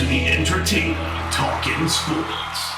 to the entertaining Talkin' Sports.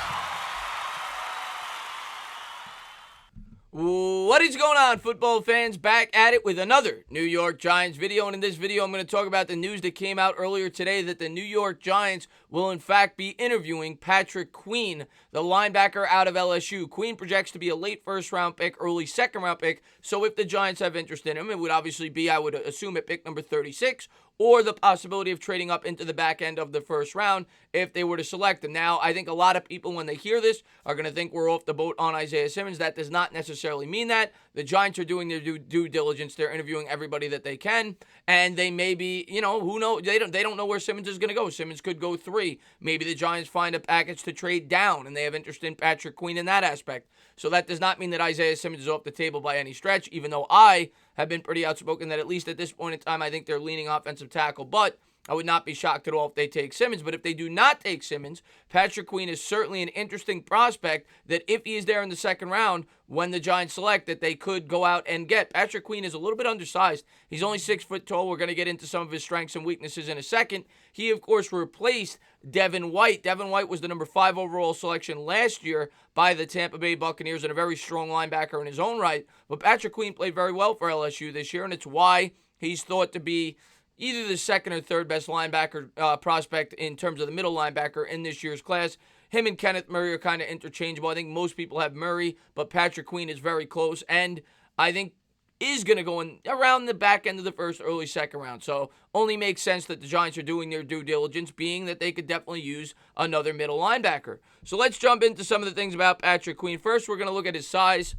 What is going on, football fans? Back at it with another New York Giants video. And in this video, I'm going to talk about the news that came out earlier today that the New York Giants will, in fact, be interviewing Patrick Queen, the linebacker out of LSU. Queen projects to be a late first-round pick, early second-round pick. So if the Giants have interest in him, it would obviously be, I would assume, at pick number 36, or the possibility of trading up into the back end of the first round if they were to select him. Now, I think a lot of people, when they hear this, are going to think we're off the boat on Isaiah Simmons. That does not necessarily mean that. The Giants are doing their due diligence. They're interviewing everybody that they can, and they may be, who knows? They don't know where Simmons is going to go. Simmons could go 3. Maybe the Giants find a package to trade down, and they have interest in Patrick Queen in that aspect. So that does not mean that Isaiah Simmons is off the table by any stretch, even though I have been pretty outspoken that at least at this point in time, I think they're leaning offensive tackle. But I would not be shocked at all if they take Simmons. But if they do not take Simmons, Patrick Queen is certainly an interesting prospect that if he is there in the second round, when the Giants select, that they could go out and get. Patrick Queen is a little bit undersized. He's only 6 foot tall. We're going to get into some of his strengths and weaknesses in a second. He, of course, replaced Devin White. Devin White was the number 5 overall selection last year by the Tampa Bay Buccaneers and a very strong linebacker in his own right. But Patrick Queen played very well for LSU this year, and it's why he's thought to be either the second or third best linebacker prospect in terms of the middle linebacker in this year's class. Him and Kenneth Murray are kind of interchangeable. I think most people have Murray, but Patrick Queen is very close, and I think is going to go in around the back end of the first, early second round. So only makes sense that the Giants are doing their due diligence, being that they could definitely use another middle linebacker. So let's jump into some of the things about Patrick Queen. First, we're going to look at his size,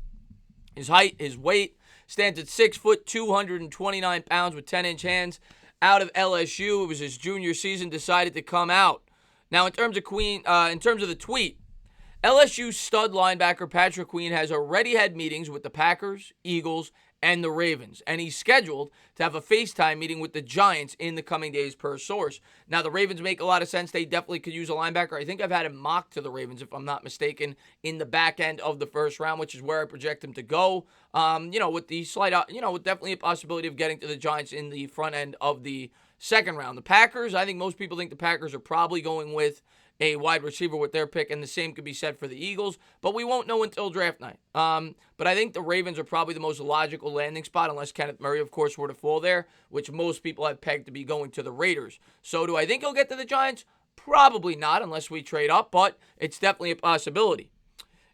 his height, his weight. Stands at 6 foot, 229 pounds with 10-inch hands. Out of LSU, it was his junior season, decided to come out. Now, in terms of Queen, in terms of the tweet, LSU stud linebacker Patrick Queen has already had meetings with the Packers, Eagles, and the Ravens, and he's scheduled to have a FaceTime meeting with the Giants in the coming days per source. Now, the Ravens make a lot of sense. They definitely could use a linebacker. I think I've had him mocked to the Ravens, if I'm not mistaken, in the back end of the first round, which is where I project him to go. With the slight, with definitely a possibility of getting to the Giants in the front end of the second round. The Packers, I think most people think the Packers are probably going with a wide receiver with their pick, and the same could be said for the Eagles, but we won't know until draft night. But I think the Ravens are probably the most logical landing spot, unless Kenneth Murray, of course, were to fall there, which most people have pegged to be going to the Raiders. So do I think he'll get to the Giants? Probably not, unless we trade up, but it's definitely a possibility.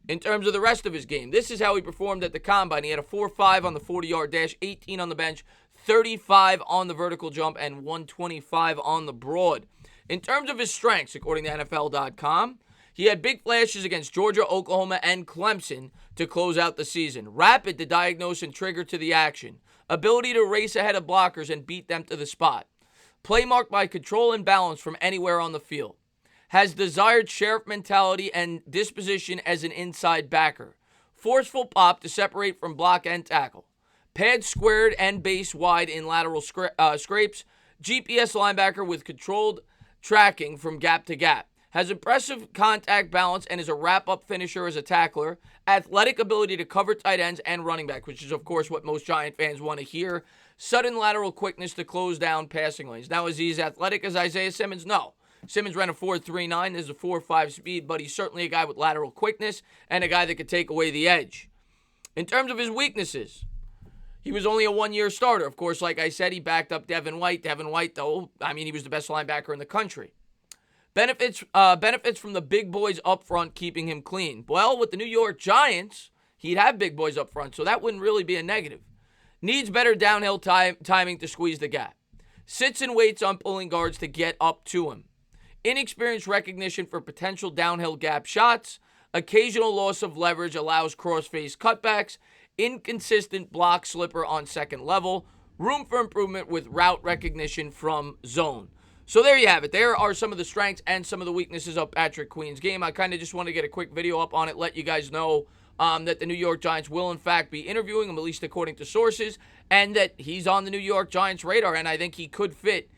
In terms of the rest of his game, this is how he performed at the Combine. He had a 4.5 on the 40-yard dash, 18 on the bench, 35 on the vertical jump, and 125 on the broad. In terms of his strengths, according to NFL.com, he had big flashes against Georgia, Oklahoma, and Clemson to close out the season. Rapid to diagnose and trigger to the action. Ability to race ahead of blockers and beat them to the spot. Play marked by control and balance from anywhere on the field. Has desired sheriff mentality and disposition as an inside backer. Forceful pop to separate from block and tackle. Pad squared and base wide in lateral scrapes. GPS linebacker with controlled tracking from gap to gap. Has impressive contact balance and is a wrap-up finisher as a tackler. Athletic ability to cover tight ends and running back, which is, of course, what most Giant fans want to hear. Sudden lateral quickness to close down passing lanes. Now, is he as athletic as Isaiah Simmons? No. Simmons ran a 4.39. There's a 4.5 speed, but he's certainly a guy with lateral quickness and a guy that could take away the edge. In terms of his weaknesses, he was only a one-year starter. Of course, like I said, he backed up Devin White. Devin White, though, he was the best linebacker in the country. Benefits from the big boys up front keeping him clean. Well, with the New York Giants, he'd have big boys up front, so that wouldn't really be a negative. Needs better downhill timing to squeeze the gap. Sits and waits on pulling guards to get up to him. Inexperienced recognition for potential downhill gap shots. Occasional loss of leverage allows cross-face cutbacks. Inconsistent block slipper on second level. Room for improvement with route recognition from zone. So there you have it. There are some of the strengths and some of the weaknesses of Patrick Queen's game. I kind of just want to get a quick video up on it, let you guys know that the New York Giants will, in fact, be interviewing him, at least according to sources, and that he's on the New York Giants radar, and I think he could fit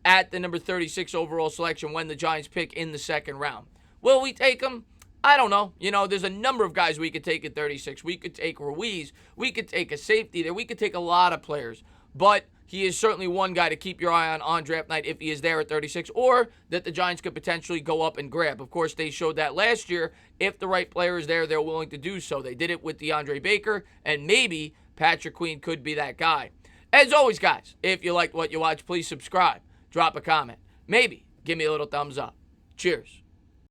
at the number 36 overall selection when the Giants pick in the second round. Will we take him? I don't know. There's a number of guys we could take at 36. We could take Ruiz. We could take a safety there. We could take a lot of players. But he is certainly one guy to keep your eye on draft night if he is there at 36, or that the Giants could potentially go up and grab. Of course, they showed that last year. If the right player is there, they're willing to do so. They did it with DeAndre Baker, and maybe Patrick Queen could be that guy. As always, guys, if you liked what you watched, please subscribe, drop a comment, maybe give me a little thumbs up. Cheers.